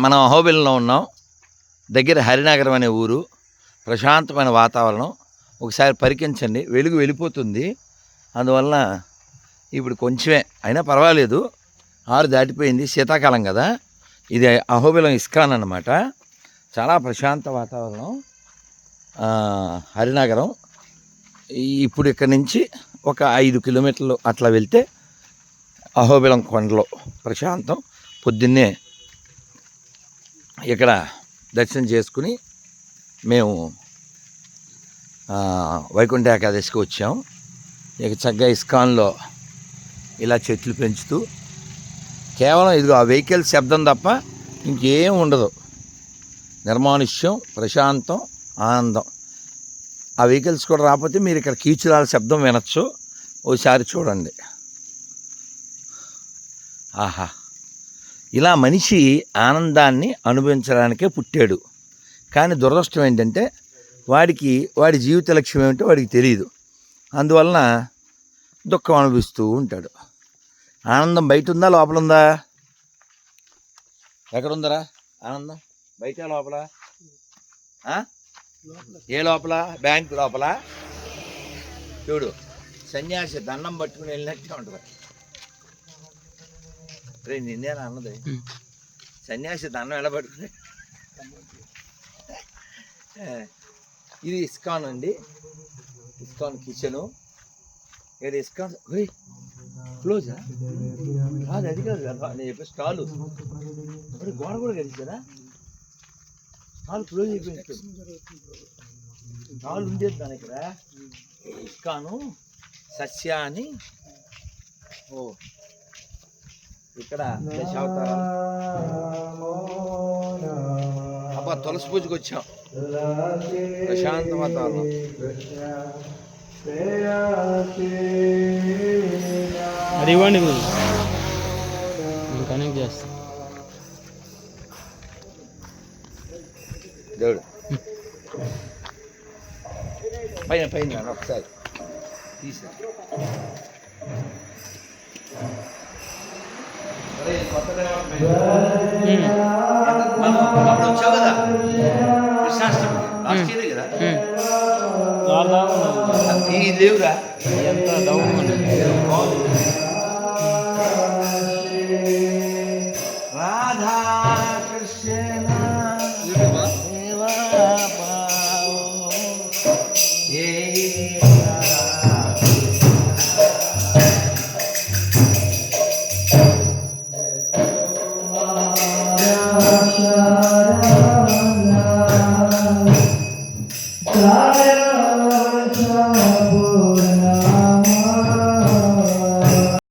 మనం అహోబిలంలో ఉన్నాం. దగ్గర హరినగరం అనే ఊరు. ప్రశాంతమైన వాతావరణం. ఒకసారి పరికించండి. వెలుగు వెళ్ళిపోతుంది. అందువలన ఇప్పుడు కొంచెమే అయినా పర్వాలేదు. 6 దాటిపోయింది. శీతాకాలం కదా. ఇది అహోబిలం ఇస్కాన్ అన్నమాట. చాలా ప్రశాంత వాతావరణం. హరినగరం. ఇప్పుడు ఇక్కడి నుంచి ఒక 5 కిలోమీటర్లు అట్లా వెళ్తే అహోబిలం కొండలో ప్రశాంతం. పొద్దున్నే ఇక్కడ దర్శనం చేసుకుని మేము వైకుంఠ ఏకాదశికి వచ్చాం. ఇక చక్కగా ఇస్కాన్లో ఇలా చెట్లు పెంచుతూ కేవలం ఇదిగో ఆ వెహికల్ శబ్దం తప్ప ఇంకేం ఉండదు. నిర్మానుష్యం, ప్రశాంతం, ఆనందం. ఆ వెహికల్స్ కూడా రాకపోతే మీరు ఇక్కడ కీచురాల శబ్దం వినొచ్చు. ఓసారి చూడండి. ఆహా, ఇలా మనిషి ఆనందాన్ని అనుభవించడానికే పుట్టాడు. కానీ దురదృష్టం ఏంటంటే వాడి జీవిత లక్ష్యం ఏమిటో వాడికి తెలియదు. అందువలన దుఃఖం అనుభవిస్తూ ఉంటాడు. ఆనందం బయట ఉందా, లోపల ఉందా? ఎక్కడుందరా ఆనందం? బయట లోపల? ఏ లోపల? బ్యాంకు లోపల. చూడు, సన్యాసి దండం పట్టుకుని వెళ్ళినట్టే ఉంటుంది. రే నిన్నేనా అన్నది? సన్యాసి దండం ఎలా పట్టుకుని. ఇది ఇస్కాన్ అండి. ISKCON kitchen. ఇది ఇస్కాన్ క్లోజా? కాదు, అది కాదు కదా నేను చెప్పే స్టాలు. మరి గోడ కూడా కలిసారా? స్టాల్ క్లోజ్ అయిపోయింది. స్టాల్ ఉండేది దాని ఇక్కడ. ఇస్కాను సస్య అని. ఓ ఇక్కడ దశావతారాలు. అబ్బా, తులసి పూజకి వచ్చాం. ప్రశాంత వాతావరణం. అది ఇవ్వండి, కనెక్ట్ చేస్తా. దేవుడు పైన పైన ఒకసారి తీసా. అప్పుడు వచ్చావు కదా కృష్ణాష్టమి, లాస్ట్ ఇయర్ కదా. ఈ లేవురా ఎంత డౌన్ రాధా కృష్ణ Hare